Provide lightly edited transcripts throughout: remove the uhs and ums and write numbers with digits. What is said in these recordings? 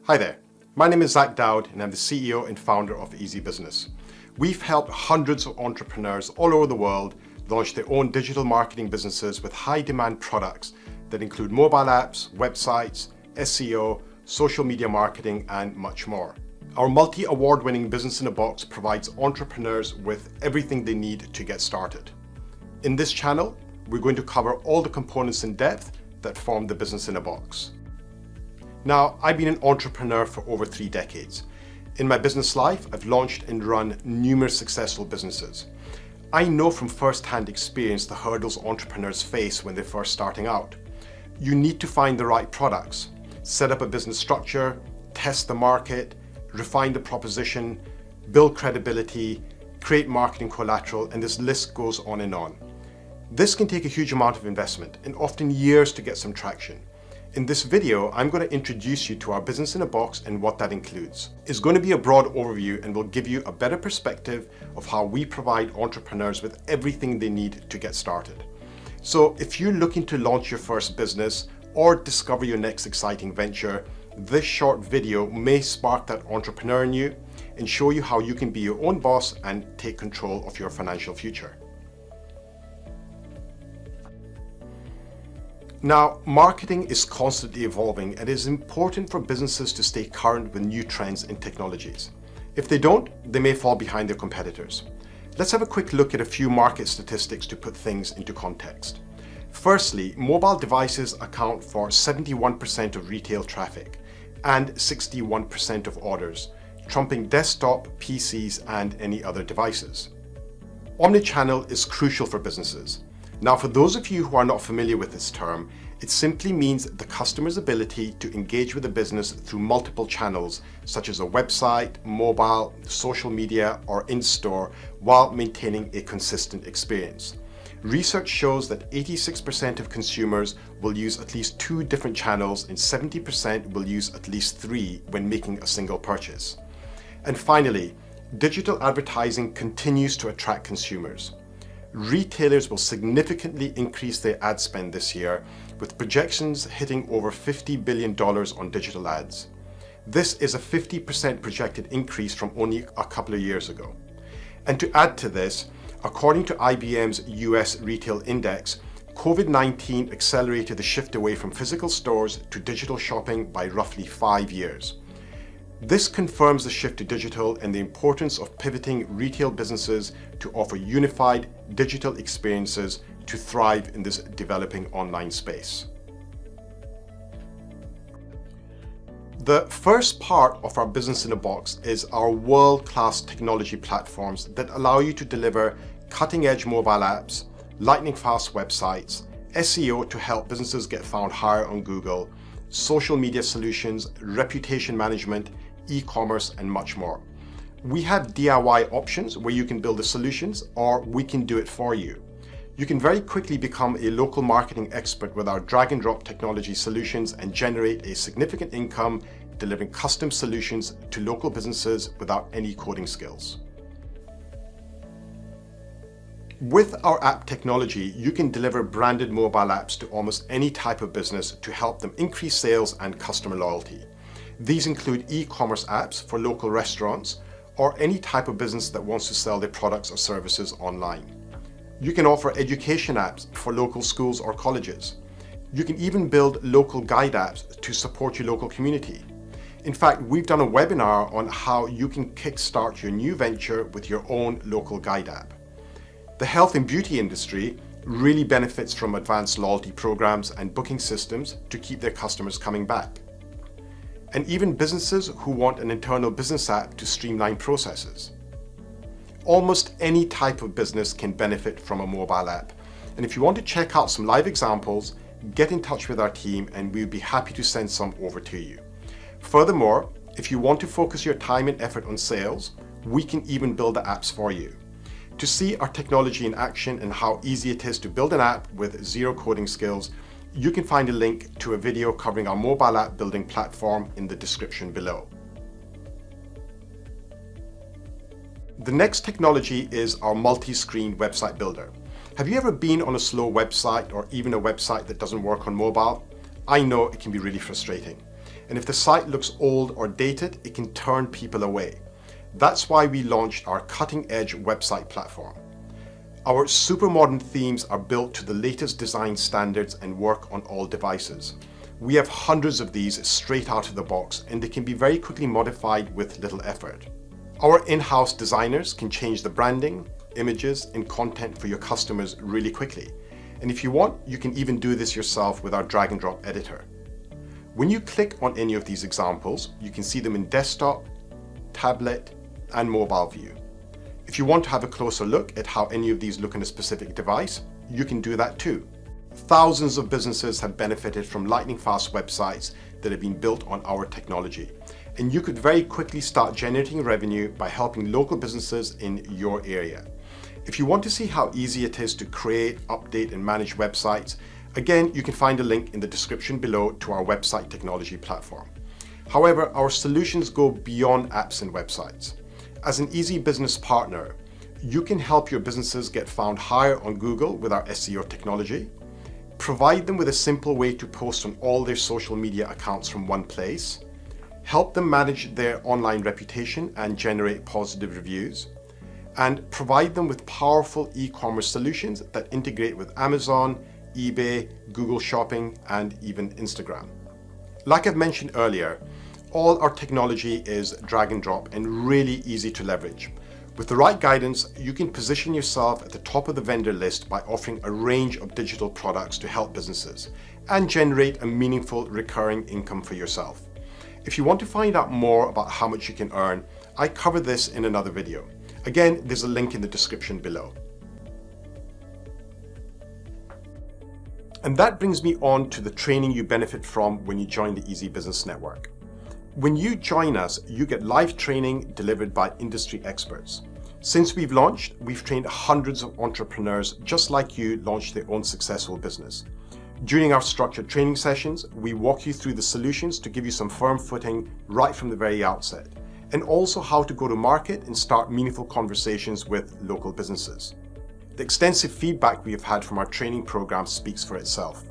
Hi there, my name is Zakir Daud and I'm the CEO and founder of Eazi-Business. We've helped hundreds of entrepreneurs all over the world launch their own digital marketing businesses with high demand products that include mobile apps, websites, SEO, social media marketing, and much more. Our multi-award winning Business in a Box provides entrepreneurs with everything they need to get started. In this channel, we're going to cover all the components in depth that form the Business in a Box. Now, I've been an entrepreneur for over 3 decades. In my business life, I've launched and run numerous successful businesses. I know from first-hand experience the hurdles entrepreneurs face when they're first starting out. You need to find the right products, set up a business structure, test the market, refine the proposition, build credibility, create marketing collateral, and this list goes on and on. This can take a huge amount of investment and often years to get some traction. In this video, I'm going to introduce you to our Business in a Box and what that includes. It's going to be a broad overview and will give you a better perspective of how we provide entrepreneurs with everything they need to get started. So if you're looking to launch your first business or discover your next exciting venture, this short video may spark that entrepreneur in you and show you how you can be your own boss and take control of your financial future. Now, marketing is constantly evolving and it is important for businesses to stay current with new trends and technologies. If they don't, they may fall behind their competitors. Let's have a quick look at a few market statistics to put things into context. Firstly, mobile devices account for 71% of retail traffic and 61% of orders, trumping desktop, PCs, and any other devices. Omnichannel is crucial for businesses. Now, for those of you who are not familiar with this term, it simply means the customer's ability to engage with the business through multiple channels, such as a website, mobile, social media, or in-store, while maintaining a consistent experience. Research shows that 86% of consumers will use at least 2 different channels and 70% will use at least 3 when making a single purchase. And finally, digital advertising continues to attract consumers. Retailers will significantly increase their ad spend this year, with projections hitting over $50 billion on digital ads. This is a 50% projected increase from only a couple of years ago. And to add to this, according to IBM's US Retail Index, COVID-19 accelerated the shift away from physical stores to digital shopping by roughly 5 years. This confirms the shift to digital and the importance of pivoting retail businesses to offer unified digital experiences to thrive in this developing online space. The first part of our Business in a Box is our world-class technology platforms that allow you to deliver cutting-edge mobile apps, lightning-fast websites, SEO to help businesses get found higher on Google, social media solutions, reputation management, e-commerce, and much more. We have DIY options where you can build the solutions, or we can do it for you. You can very quickly become a local marketing expert with our drag and drop technology solutions and generate a significant income delivering custom solutions to local businesses without any coding skills. With our app technology, you can deliver branded mobile apps to almost any type of business to help them increase sales and customer loyalty. These include e-commerce apps for local restaurants or any type of business that wants to sell their products or services online. You can offer education apps for local schools or colleges. You can even build local guide apps to support your local community. In fact, we've done a webinar on how you can kickstart your new venture with your own local guide app. The health and beauty industry really benefits from advanced loyalty programs and booking systems to keep their customers coming back. And even businesses who want an internal business app to streamline processes. Almost any type of business can benefit from a mobile app. And if you want to check out some live examples, get in touch with our team and we'll be happy to send some over to you. Furthermore, if you want to focus your time and effort on sales, we can even build the apps for you. To see our technology in action and how easy it is to build an app with zero coding skills, you can find a link to a video covering our mobile app building platform in the description below. The next technology is our multi-screen website builder. Have you ever been on a slow website or even a website that doesn't work on mobile? I know it can be really frustrating. And if the site looks old or dated, it can turn people away. That's why we launched our cutting-edge website platform. Our super modern themes are built to the latest design standards and work on all devices. We have hundreds of these straight out of the box, and they can be very quickly modified with little effort. Our in-house designers can change the branding, images, and content for your customers really quickly. And if you want, you can even do this yourself with our drag and drop editor. When you click on any of these examples, you can see them in desktop, tablet, and mobile view. If you want to have a closer look at how any of these look on a specific device, you can do that too. Thousands of businesses have benefited from lightning-fast websites that have been built on our technology. And you could very quickly start generating revenue by helping local businesses in your area. If you want to see how easy it is to create, update, and manage websites, again, you can find a link in the description below to our website technology platform. However, our solutions go beyond apps and websites. As an Eazi-Business partner, you can help your businesses get found higher on Google with our SEO technology, provide them with a simple way to post on all their social media accounts from one place, help them manage their online reputation and generate positive reviews, and provide them with powerful e-commerce solutions that integrate with Amazon, eBay, Google Shopping, and even Instagram. Like I've mentioned earlier, all our technology is drag and drop and really easy to leverage. With the right guidance, you can position yourself at the top of the vendor list by offering a range of digital products to help businesses and generate a meaningful recurring income for yourself. If you want to find out more about how much you can earn, I cover this in another video. Again, there's a link in the description below. And that brings me on to the training you benefit from when you join the Eazi-Business Network. When you join us, you get live training delivered by industry experts. Since we've launched, we've trained hundreds of entrepreneurs just like you launch their own successful business. During our structured training sessions, we walk you through the solutions to give you some firm footing right from the very outset, and also how to go to market and start meaningful conversations with local businesses. The extensive feedback we have had from our training program speaks for itself.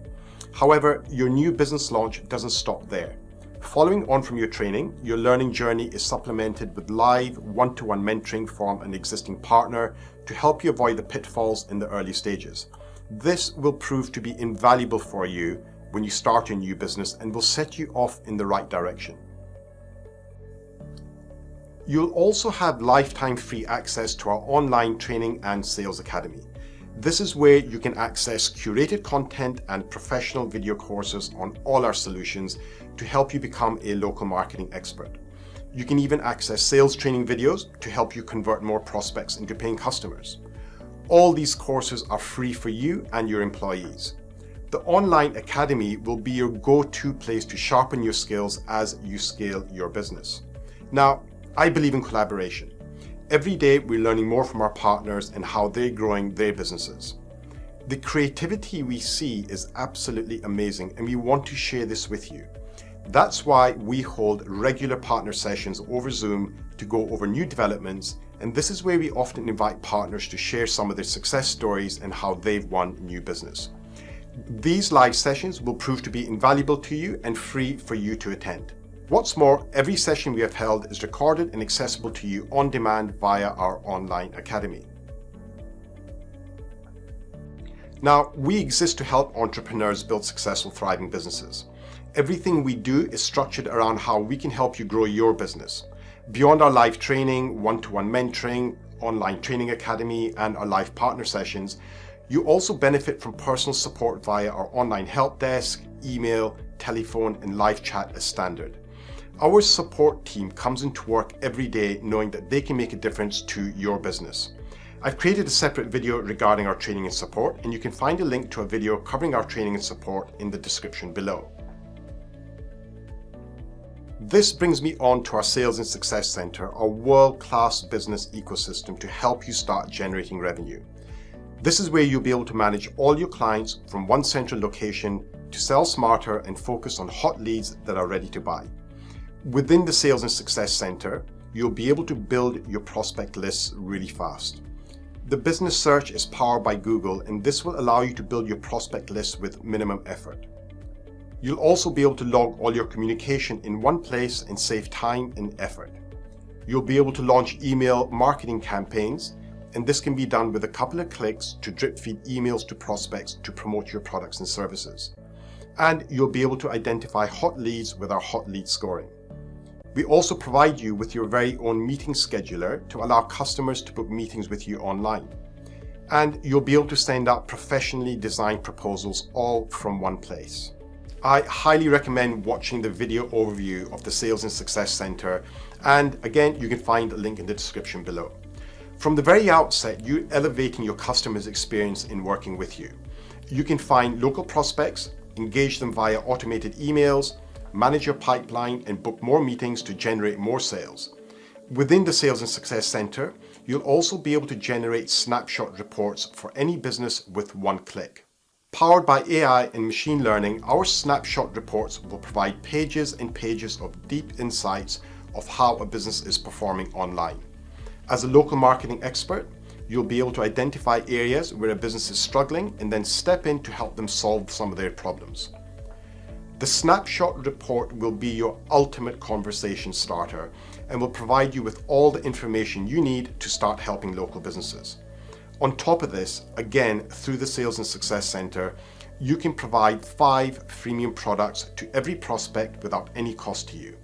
However, your new business launch doesn't stop there. Following on from your training, your learning journey is supplemented with live one-to-one mentoring from an existing partner to help you avoid the pitfalls in the early stages. This will prove to be invaluable for you when you start your new business and will set you off in the right direction. You'll also have lifetime free access to our online training and sales academy. This is where you can access curated content and professional video courses on all our solutions to help you become a local marketing expert. You can even access sales training videos to help you convert more prospects into paying customers. All these courses are free for you and your employees. The online academy will be your go-to place to sharpen your skills as you scale your business. Now, I believe in collaboration. Every day we're learning more from our partners and how they're growing their businesses. The creativity we see is absolutely amazing and we want to share this with you. That's why we hold regular partner sessions over Zoom to go over new developments, and this is where we often invite partners to share some of their success stories and how they've won new business. These live sessions will prove to be invaluable to you and free for you to attend. What's more, every session we have held is recorded and accessible to you on demand via our online academy. Now, we exist to help entrepreneurs build successful, thriving businesses. Everything we do is structured around how we can help you grow your business. Beyond our live training, one-to-one mentoring, online training academy, and our live partner sessions, you also benefit from personal support via our online help desk, email, telephone, and live chat as standard. Our support team comes into work every day knowing that they can make a difference to your business. I've created a separate video regarding our training and support, and you can find a link to a video covering our training and support in the description below. This brings me on to our Sales and Success Center, our world-class business ecosystem to help you start generating revenue. This is where you'll be able to manage all your clients from one central location to sell smarter and focus on hot leads that are ready to buy. Within the Sales and Success Center, you'll be able to build your prospect lists really fast. The business search is powered by Google, and this will allow you to build your prospect list with minimum effort. You'll also be able to log all your communication in one place and save time and effort. You'll be able to launch email marketing campaigns, and this can be done with a couple of clicks to drip feed emails to prospects to promote your products and services. And you'll be able to identify hot leads with our hot lead scoring. We also provide you with your very own meeting scheduler to allow customers to book meetings with you online. And you'll be able to send out professionally designed proposals all from one place. I highly recommend watching the video overview of the Sales and Success Center, and again, you can find a link in the description below. From the very outset, you're elevating your customers' experience in working with you. You can find local prospects, engage them via automated emails, manage your pipeline, and book more meetings to generate more sales. Within the Sales and Success Center, you'll also be able to generate snapshot reports for any business with one click. Powered by AI and machine learning, our snapshot reports will provide pages and pages of deep insights of how a business is performing online. As a local marketing expert, you'll be able to identify areas where a business is struggling and then step in to help them solve some of their problems. The snapshot report will be your ultimate conversation starter and will provide you with all the information you need to start helping local businesses. On top of this, again, through the Sales and Success Center, you can provide 5 freemium products to every prospect without any cost to you.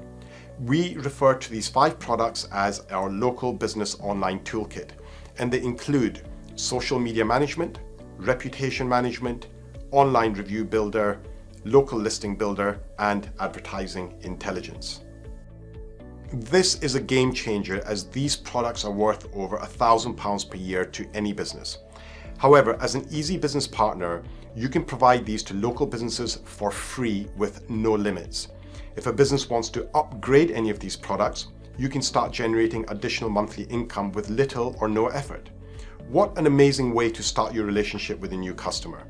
We refer to these 5 products as our local business online toolkit, and they include social media management, reputation management, online review builder, local listing builder, and advertising intelligence. This is a game changer, as these products are worth over £1,000 per year to any business. However, as an Eazi-Business partner, you can provide these to local businesses for free with no limits. If a business wants to upgrade any of these products, you can start generating additional monthly income with little or no effort. What an amazing way to start your relationship with a new customer.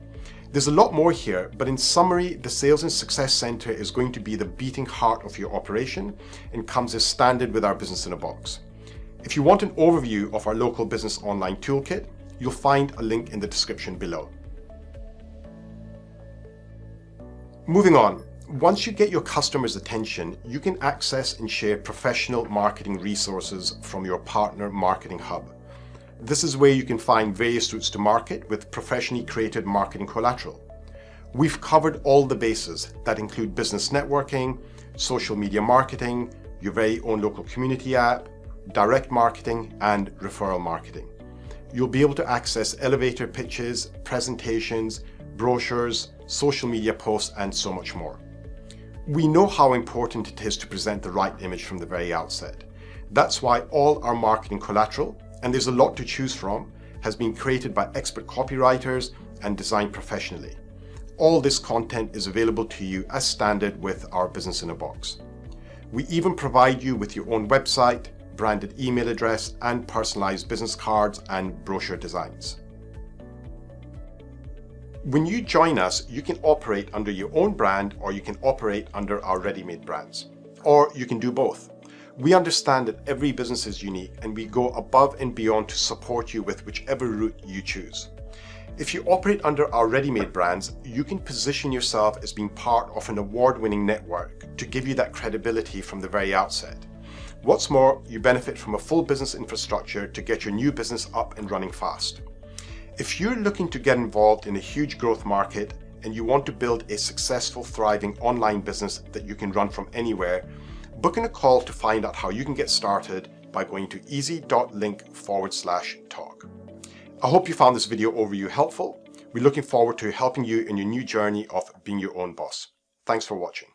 There's a lot more here, but in summary, the Sales and Success Center is going to be the beating heart of your operation and comes as standard with our Business in a Box. If you want an overview of our local business online toolkit, you'll find a link in the description below. Moving on, once you get your customers' attention, you can access and share professional marketing resources from your partner marketing hub. This is where you can find various routes to market with professionally created marketing collateral. We've covered all the bases that include business networking, social media marketing, your very own local community app, direct marketing, and referral marketing. You'll be able to access elevator pitches, presentations, brochures, social media posts, and so much more. We know how important it is to present the right image from the very outset. That's why all our marketing collateral, and there's a lot to choose from, has been created by expert copywriters and designed professionally. All this content is available to you as standard with our Business in a Box. We even provide you with your own website, branded email address, and personalized business cards and brochure designs. When you join us, you can operate under your own brand, or you can operate under our ready-made brands, or you can do both. We understand that every business is unique, and we go above and beyond to support you with whichever route you choose. If you operate under our ready-made brands, you can position yourself as being part of an award-winning network to give you that credibility from the very outset. What's more, you benefit from a full business infrastructure to get your new business up and running fast. If you're looking to get involved in a huge growth market and you want to build a successful, thriving online business that you can run from anywhere, book in a call to find out how you can get started by going to eazi.link/talk. I hope you found this video overview helpful. We're looking forward to helping you in your new journey of being your own boss. Thanks for watching.